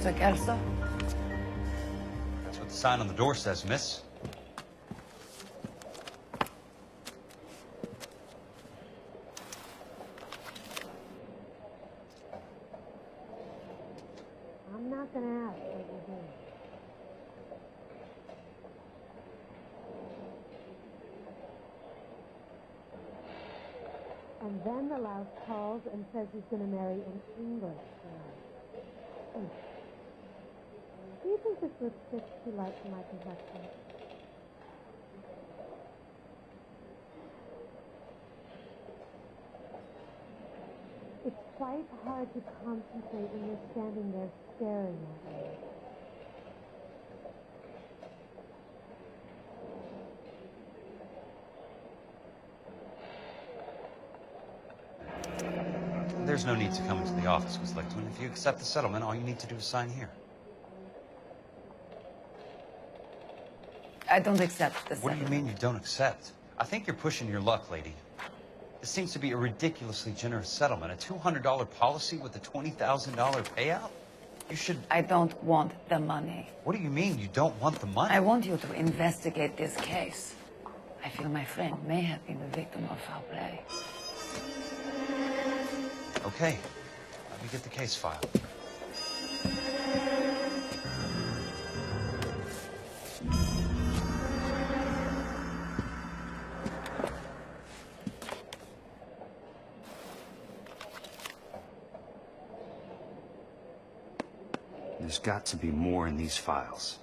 Mr. Kelso? That's what the sign on the door says, miss. I'm not going to ask what you're doing. And then the louse calls and says he's going to marry an English girl. Do you think this lipstick's too light for my complexion? It's quite hard to concentrate when you're standing there staring at me. There's no need to come into the office, Miss Lichtman. If you accept the settlement, all you need to do is sign here. I don't accept the What do you mean you don't accept? I think you're pushing your luck, lady. This seems to be a ridiculously generous settlement. A $200 policy with a $20,000 payout? You should... I don't want the money. What do you mean you don't want the money? I want you to investigate this case. I feel my friend may have been the victim of foul play. Okay. Let me get the case file. There's got to be more in these files.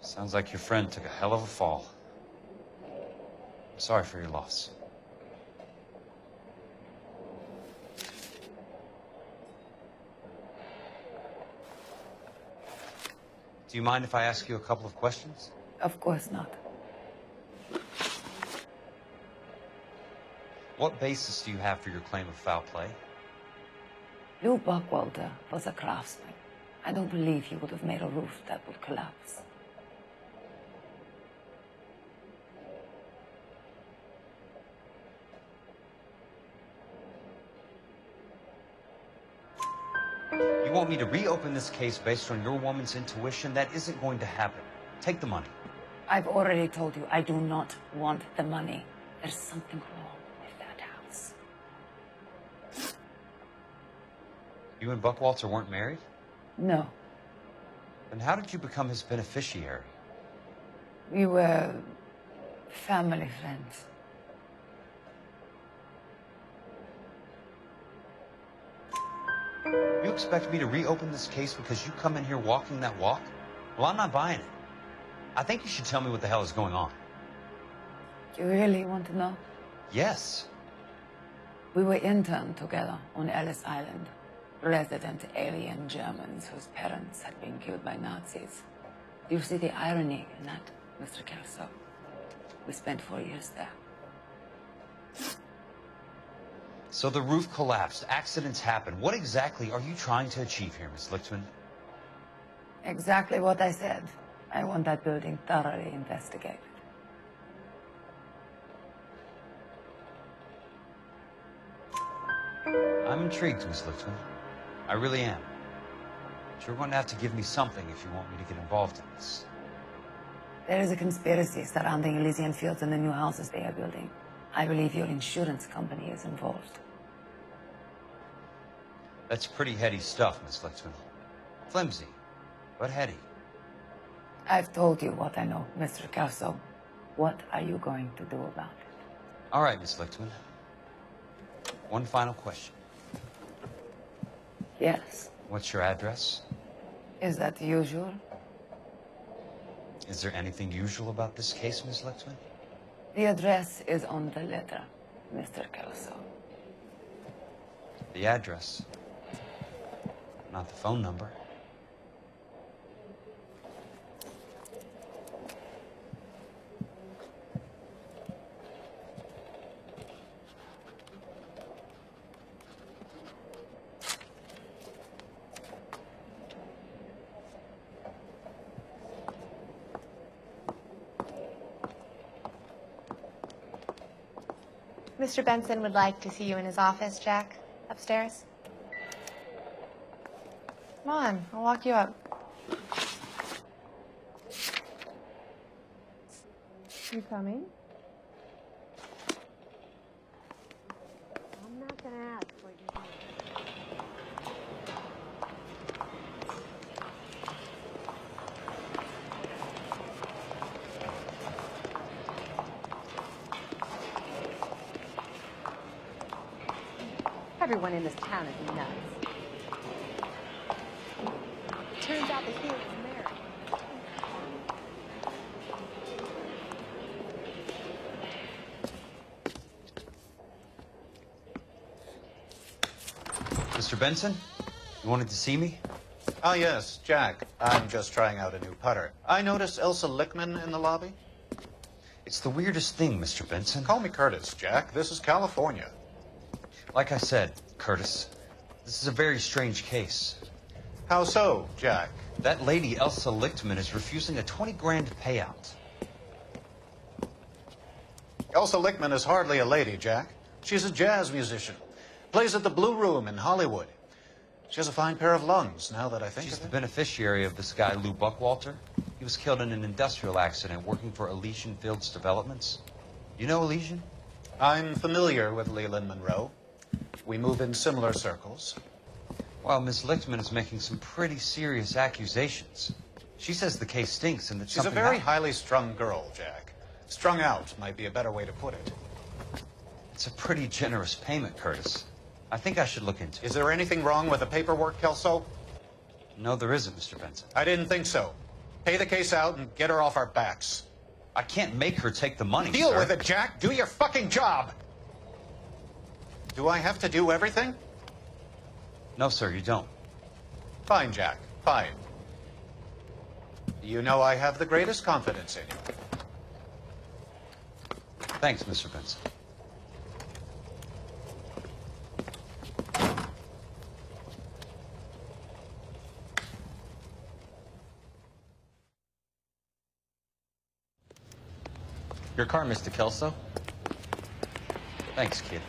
Sounds like your friend took a hell of a fall. I'm sorry for your loss. Do you mind if I ask you a couple of questions? Of course not. What basis do you have for your claim of foul play? Lou Buckwalter was a craftsman. I don't believe he would have made a roof that would collapse. You want me to reopen this case based on your woman's intuition? That isn't going to happen. Take the money. I've already told you I do not want the money. There's something wrong with that house. You and Buckwalter weren't married? No. Then how did you become his beneficiary? We were family friends. You expect me to reopen this case because you come in here walking that walk? Well, I'm not buying it. I think you should tell me what the hell is going on. You really want to know? Yes. We were interned together on Ellis Island. Resident alien Germans whose parents had been killed by Nazis. Do you see the irony in that, Mr. Kelso? We spent 4 years there. So the roof collapsed, accidents happen. What exactly are you trying to achieve here, Miss Lichtman? Exactly what I said. I want that building thoroughly investigated. I'm intrigued, Miss Lichtman. I really am. But you're going to have to give me something if you want me to get involved in this. There is a conspiracy surrounding Elysian Fields and the new houses they are building. I believe your insurance company is involved. That's pretty heady stuff, Miss Lichtman. Flimsy, but heady. I've told you what I know, Mr. Kelso. What are you going to do about it? All right, Miss Lichtman. One final question. Yes. What's your address? Is that usual? Is there anything usual about this case, Miss Lichtman? The address is on the letter, Mr. Kelso. The address. Not the phone number. Mr. Benson would like to see you in his office, Jack. Upstairs. Come on, I'll walk you up. You coming? I'm not going to ask what you're doing. Everyone in this town is nuts. Turns out that he was married. Mr. Benson? You wanted to see me? Ah, yes, Jack. I'm just trying out a new putter. I noticed Elsa Lichtman in the lobby. It's the weirdest thing, Mr. Benson. Call me Curtis, Jack. This is California. Like I said, Curtis, this is a very strange case. How so, Jack? That lady, Elsa Lichtman, is refusing a 20 grand payout. Elsa Lichtman is hardly a lady, Jack. She's a jazz musician. Plays at the Blue Room in Hollywood. She has a fine pair of lungs, now that I think She's of the it. beneficiary of this guy, Lou Buckwalter. He was killed in an industrial accident working for Elysian Fields Developments. You know Elysian? I'm familiar with Leland Monroe. We move in similar circles. Well, Miss Lichtman is making some pretty serious accusations. She says the case stinks and that She's a something very happened. highly strung girl, Jack. Strung out might be a better way to put it. It's a pretty generous payment, Curtis. I think I should look into it. Is there anything wrong with the paperwork, Kelso? No, there isn't, Mr. Benson. I didn't think so. Pay the case out and get her off our backs. I can't make her take the money, Deal sir. with it, Jack. Do your fucking job. Do I have to do everything? No, sir, you don't. Fine, Jack. Fine. You know I have the greatest confidence in you. Thanks, Mr. Benson. Your car, Mr. Kelso. Thanks, kid.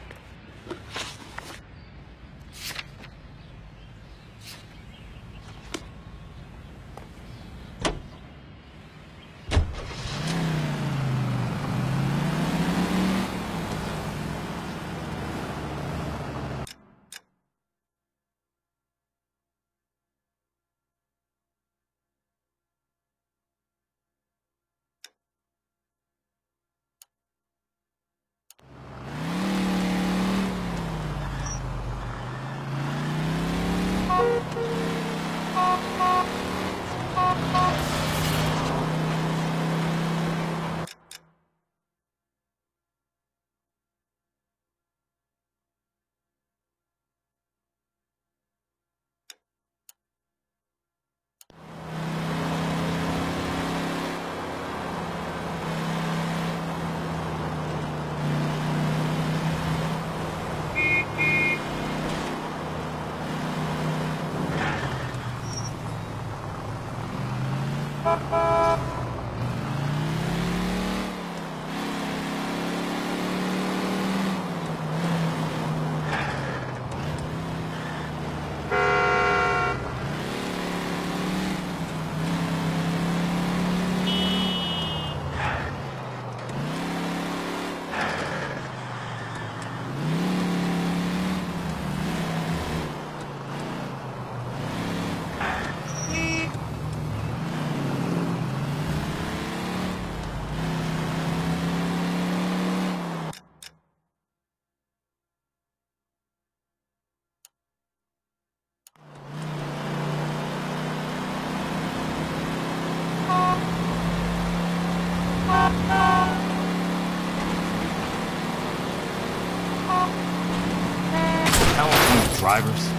drivers.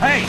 Hey!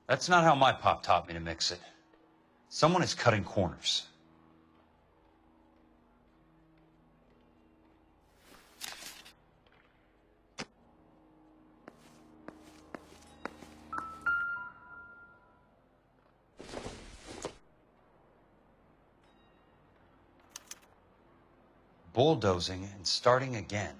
That's not how my pop taught me to mix it. Someone is cutting corners. Bulldozing and starting again.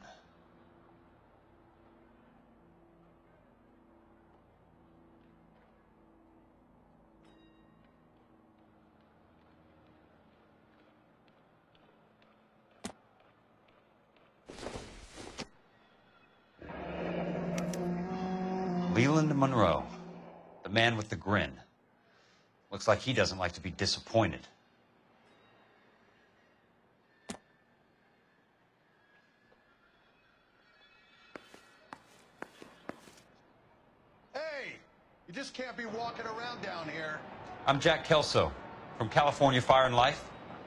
Leland Monroe, the man with the grin. Looks like he doesn't like to be disappointed. Hey, you just can't be walking around down here. I'm Jack Kelso, from California Fire and Life.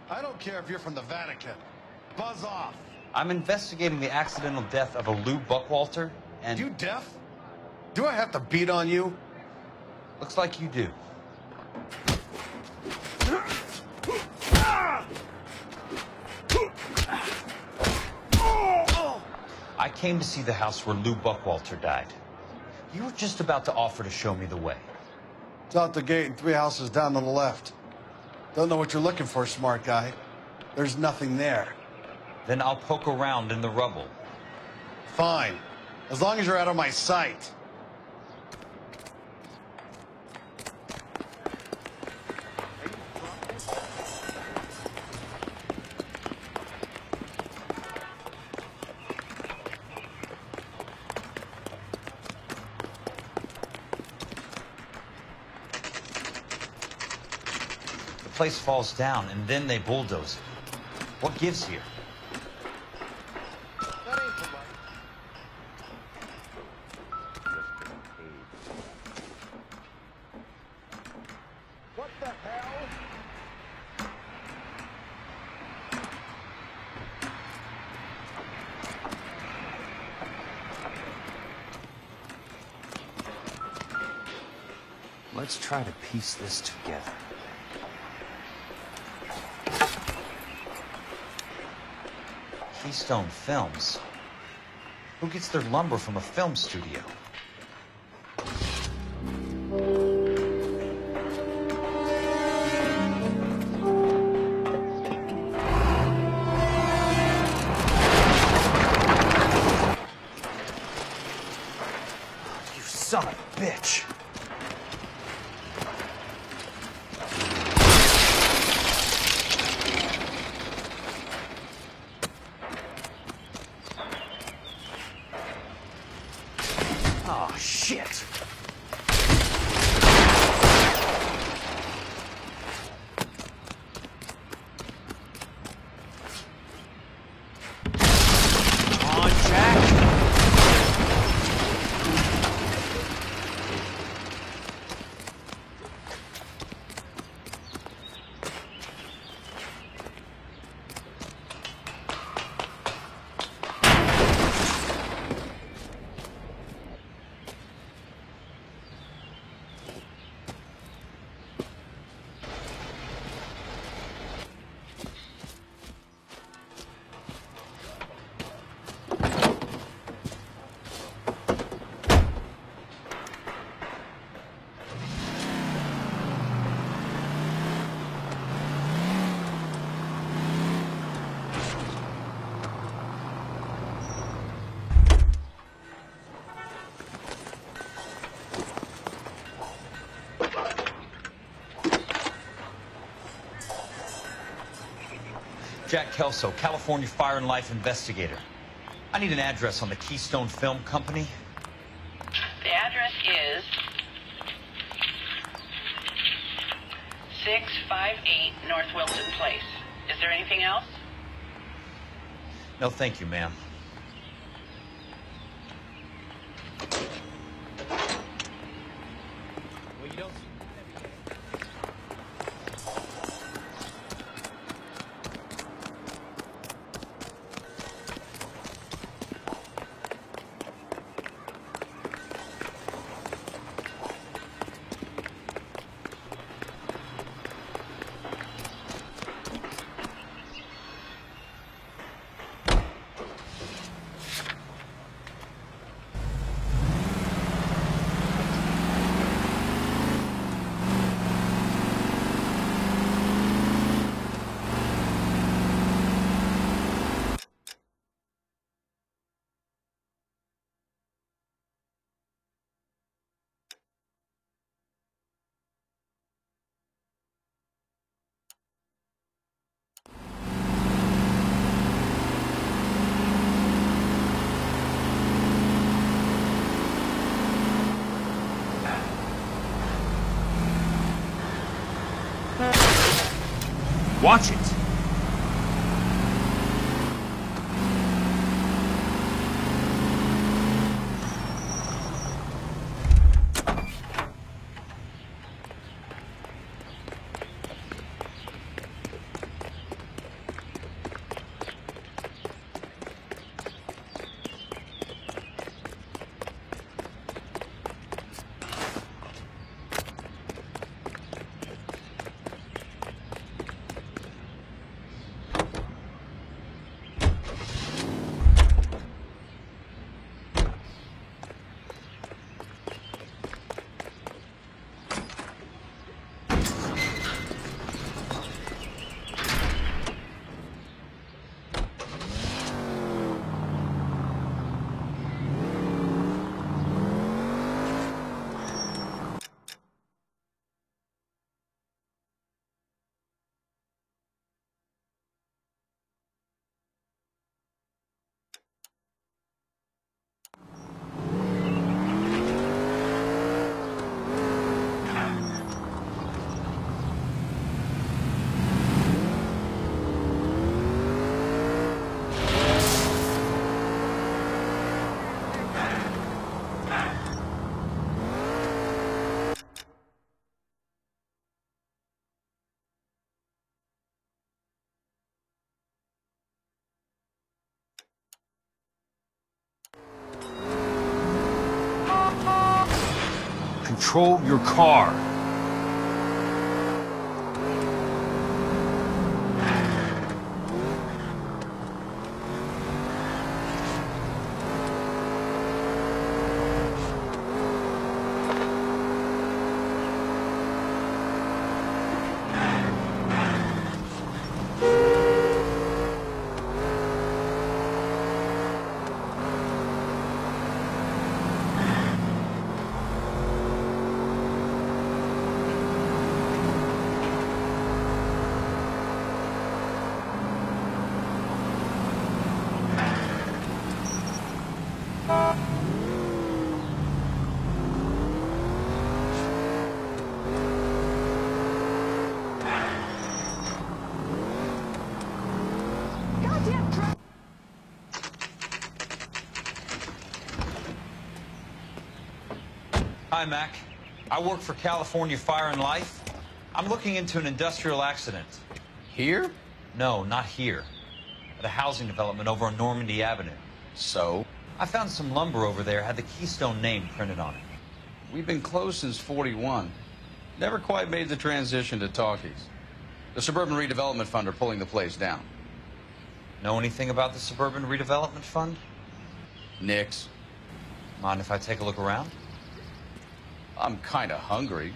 I don't care if you're from the Vatican. Buzz off. I'm investigating the accidental death of a Lou Buckwalter, and... You deaf? Do I have to beat on you? Looks like you do. I came to see the house where Lou Buckwalter died. You were just about to offer to show me the way. It's out the gate and 3 houses down to the left. Don't know what you're looking for, smart guy. There's nothing there. Then I'll poke around in the rubble. Fine. As long as you're out of my sight. The place falls down, and then they bulldoze it. What gives here? That ain't polite. What the hell? Let's try to piece this together. Keystone Films? Who gets their lumber from a film studio? You son of a bitch! Oh, shit! Come on, Jack! Jack Kelso, California Fire and Life investigator. I need an address on the Keystone Film Company. The address is 658 North Wilson Place. Is there anything else? No, thank you, ma'am. Well, you don't... Watch it! Control your car. Hi, Mac. I work for California Fire and Life. I'm looking into an industrial accident. Here? No, not here. At a housing development over on Normandy Avenue. So? I found some lumber over there, had the Keystone name printed on it. We've been closed since '41. Never quite made the transition to talkies. The Suburban Redevelopment Fund are pulling the place down. Know anything about the Suburban Redevelopment Fund? Nix. Mind if I take a look around? I'm kind of hungry.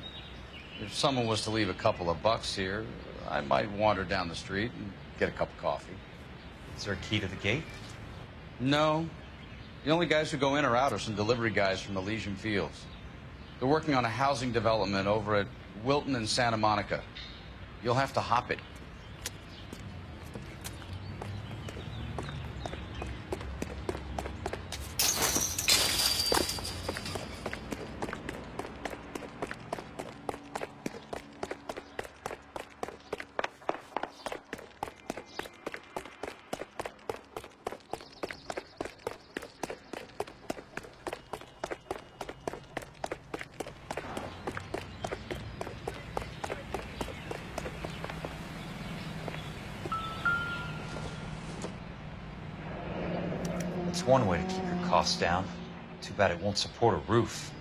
If someone was to leave a couple of bucks here, I might wander down the street and get a cup of coffee. Is there a key to the gate? No. The only guys who go in or out are some delivery guys from Elysian Fields. They're working on a housing development over at Wilton and Santa Monica. You'll have to hop it. It's one way to keep your costs down. Too bad it won't support a roof.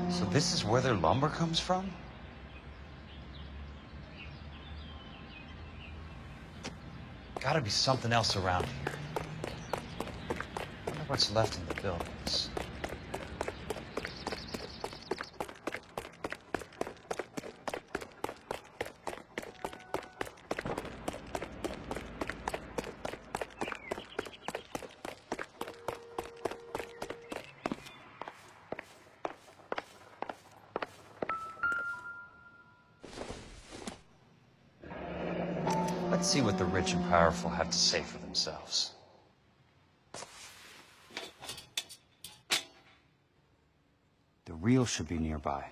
So this is where their lumber comes from? Gotta be something else around here. Wonder what's left in the buildings. Let's see what the rich and powerful have to say for themselves. The real should be nearby.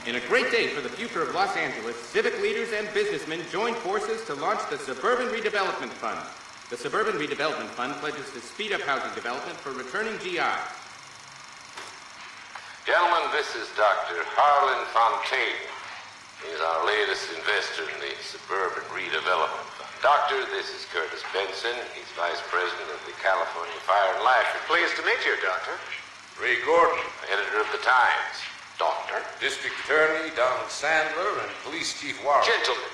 In a great day for the future of Los Angeles, civic leaders and businessmen joined forces to launch the Suburban Redevelopment Fund. The Suburban Redevelopment Fund pledges to speed up housing development for returning GIs. Gentlemen, this is Dr. Harlan Fontaine. He's our latest investor in the Suburban Redevelopment Fund. Doctor, this is Curtis Benson. He's Vice President of the California Fire and Life. Pleased to meet you, Doctor. Ray Gordon, editor of the Times. Doctor. District Attorney Donald Sandler and Police Chief Warren. Gentlemen,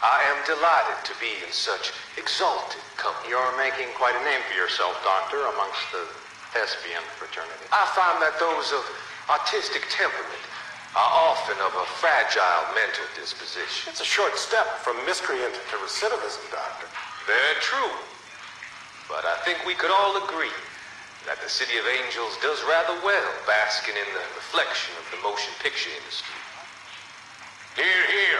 I am delighted to be in such exalted company. You're making quite a name for yourself, Doctor, amongst the thespian fraternity. I find that those of artistic temperament are often of a fragile mental disposition. It's a short step from miscreant to recidivism, Doctor. Very true. But I think we could all agree that the City of Angels does rather well basking in the reflection of the motion picture industry. Hear, hear.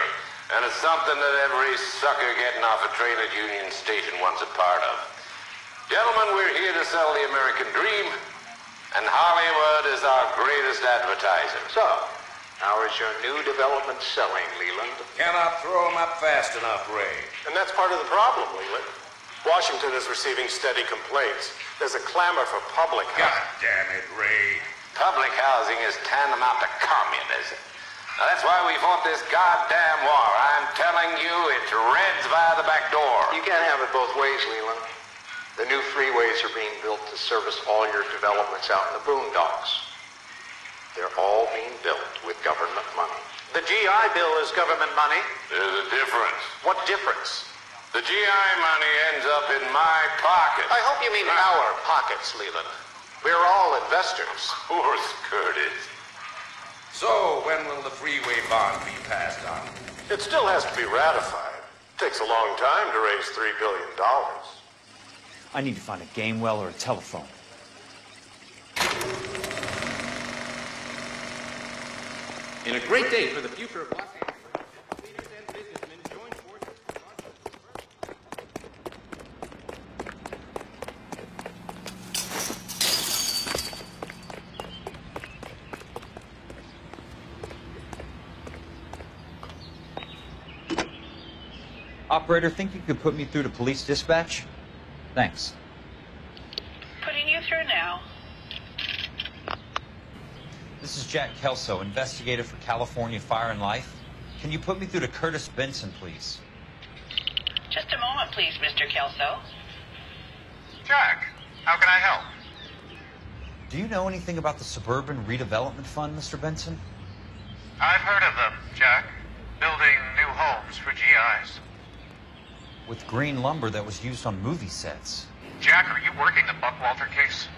And it's something that every sucker getting off a train at Union Station wants a part of. Gentlemen, we're here to sell the American dream, and Hollywood is our greatest advertiser. So, how is your new development selling, Leland? Cannot throw them up fast enough, Ray. And that's part of the problem, Leland. Washington is receiving steady complaints. There's a clamor for public housing. God damn it, Ray. Public housing is tantamount to communism. Now, that's why we fought this goddamn war. I'm telling you, it's Reds via the back door. You can't have it both ways, Leland. The new freeways are being built to service all your developments out in the boondocks. They're all being built with government money. The GI Bill is government money. There's a difference. What difference? The GI money ends up in in my pocket. I hope you mean our pockets, Leland. We're all investors. Of course, Curtis. So, when will the freeway bond be passed on? It still has to be ratified. Takes a long time to raise $3 billion. I need to find a game well or a telephone. In a great day for the future of Los Angeles, leaders and businessmen join forces to launch Operator, think you could put me through to police dispatch? Thanks. Putting you through now. This is Jack Kelso, investigator for California Fire and Life. Can you put me through to Curtis Benson, please? Just a moment, please, Mr. Kelso. Jack, how can I help? Do you know anything about the Suburban Redevelopment Fund, Mr. Benson? I've heard of them, Jack. Building new homes for GIs. With green lumber that was used on movie sets. Jack, are you working the Buckwalter case?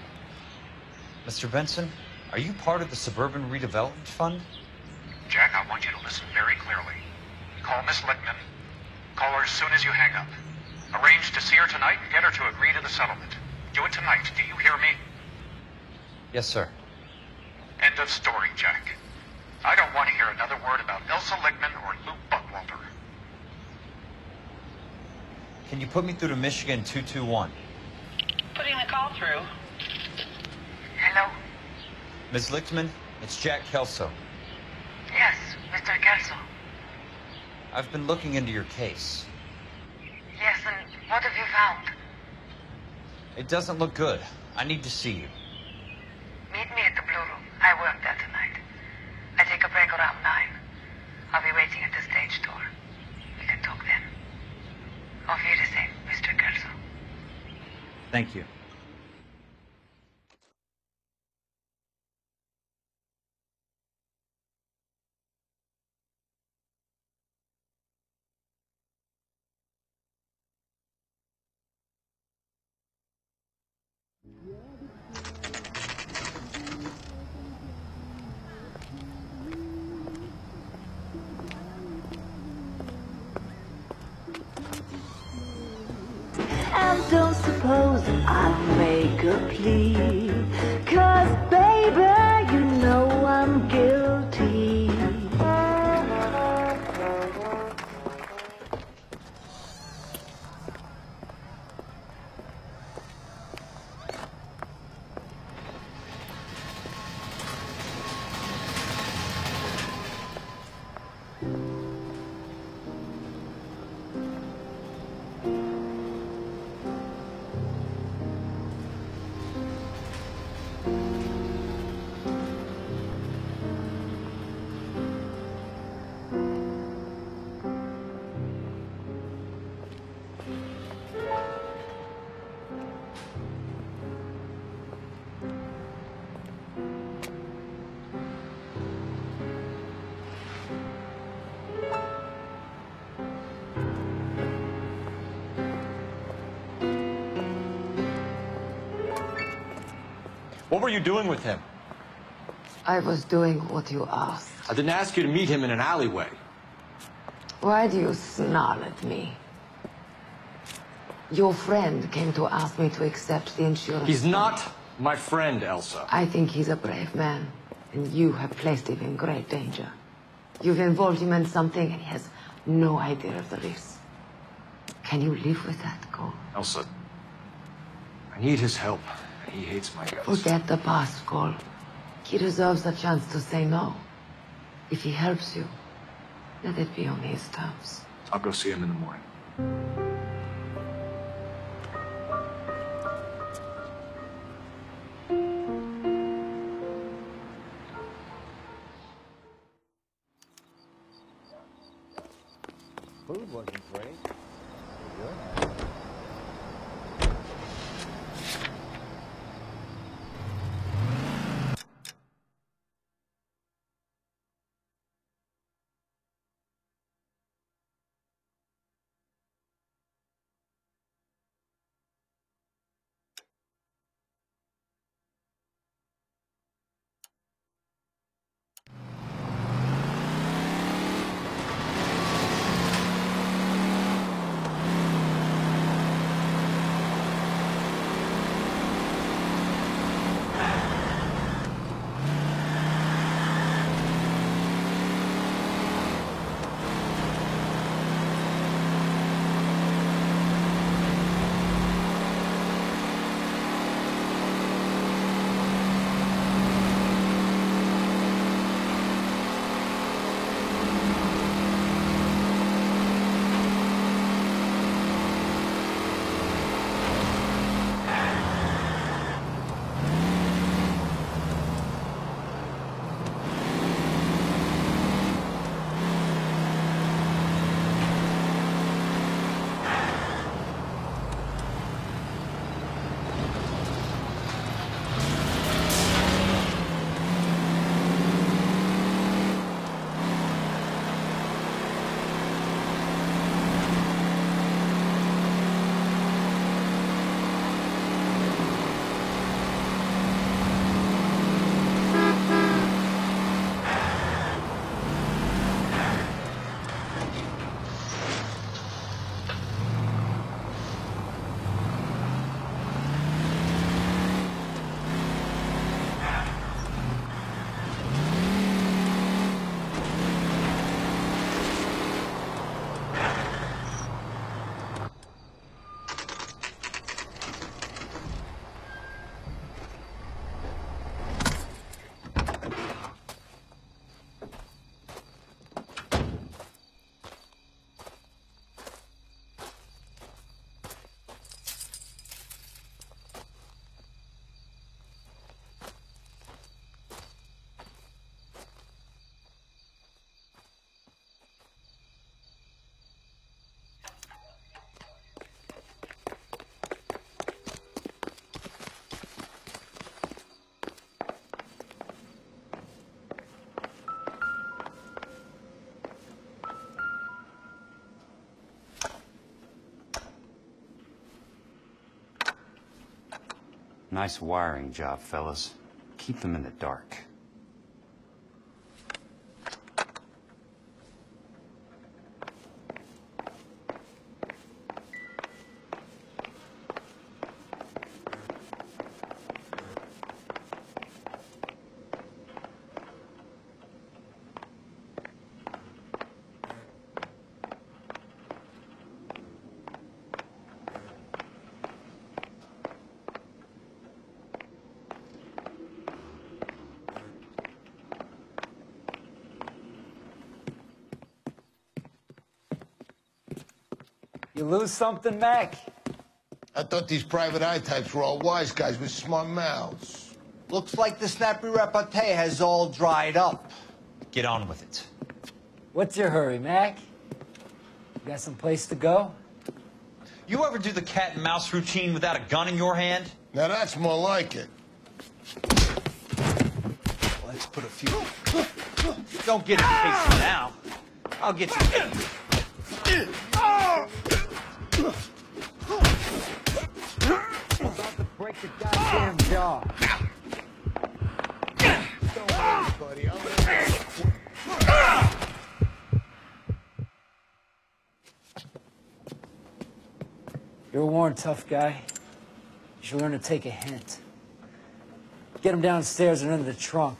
Mr. Benson, are you part of the Suburban Redevelopment Fund? Jack, I want you to listen very clearly. Call Miss Lickman. Call her as soon as you hang up. Arrange to see her tonight and get her to agree to the settlement. Do it tonight. Do you hear me? Yes, sir. End of story, Jack. I don't want to hear another word about Elsa Lickman or Luke Buckwalter. Can you put me through to Michigan 221? Putting the call through. Hello? Ms. Lichtman, it's Jack Kelso. Yes, Mr. Kelso. I've been looking into your case. Yes, and what have you found? It doesn't look good. I need to see you. Meet me at the Blue Room. I work there tonight. I take a break around 9. I'll be waiting at the stage door. We can talk then. Auf Wiedersehen, Mr. Kelso. Thank you. And don't suppose I'll make a plea, 'cause baby, you know I'm guilty. What were you doing with him? I was doing what you asked. I didn't ask you to meet him in an alleyway. Why do you snarl at me? Your friend came to ask me to accept the insurance. He's not my friend, Elsa. I think he's a brave man, and you have placed him in great danger. You've involved him in something, and he has no idea of the risk. Can you live with that, Cole? Elsa, I need his help. He hates my guts. Forget the past, Cole. He deserves a chance to say no. If he helps you, let it be on his terms. I'll go see him in the morning. Food wasn't great. Nice wiring job, fellas. Keep them in the dark. You lose something, Mac? I thought these private eye types were all wise guys with smart mouths. Looks like the snappy repartee has all dried up. Get on with it. What's your hurry, Mac? You got some place to go? You ever do the cat and mouse routine without a gun in your hand? Now that's more like it. Let's put a few... Don't get impatient now. I'll get you. About to break the goddamn jaw. Don't worry, buddy. You're a worn, tough guy. You should learn to take a hint. Get him downstairs and into the trunk.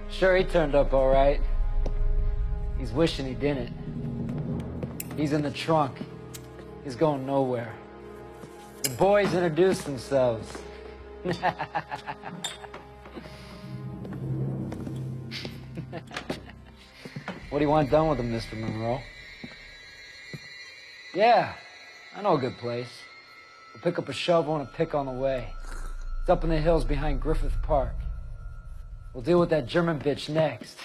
Sure, he turned up all right. He's wishing he didn't. He's in the trunk. He's going nowhere. The boys introduced themselves. What do you want done with him, Mr. Monroe? Yeah, I know a good place. We'll pick up a shovel and a pick on the way. It's up in the hills behind Griffith Park. We'll deal with that German bitch next.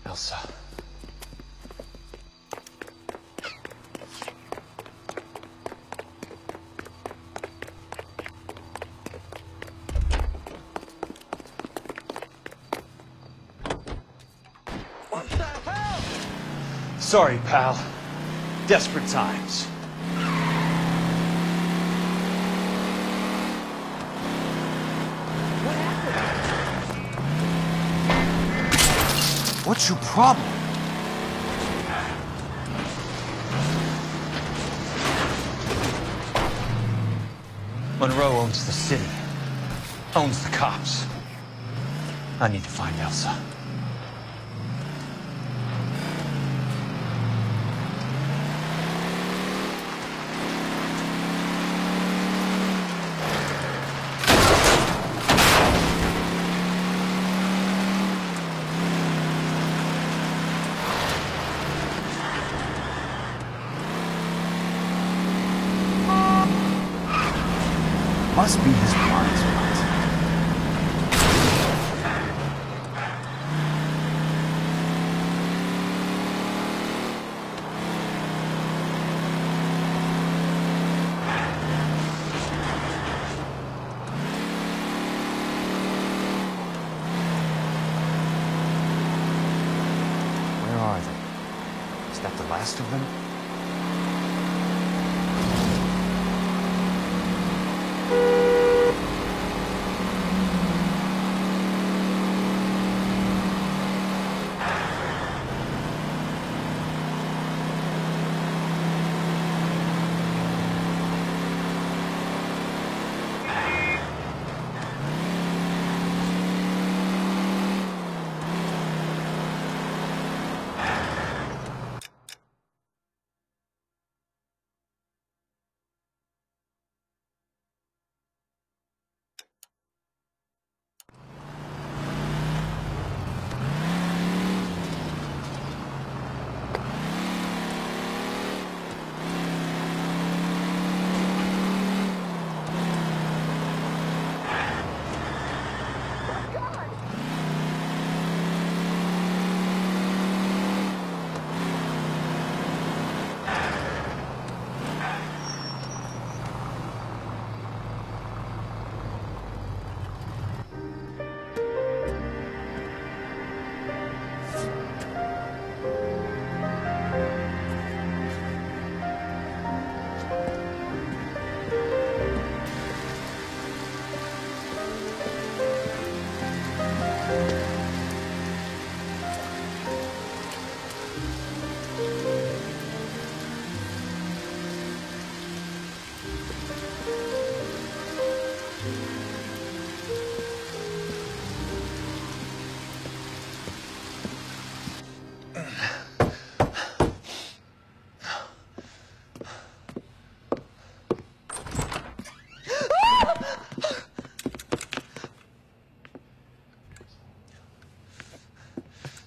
Elsa. What the hell? Sorry, pal. Desperate times. What's your problem? Monroe owns the city. Owns the cops. I need to find Elsa. Must be his blind spot. Where are they? Is that the last of them?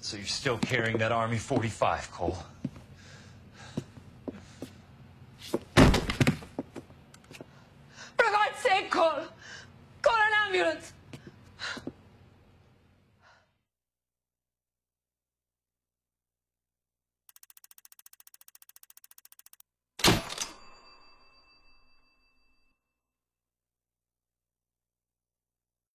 So you're still carrying that Army 45, Cole?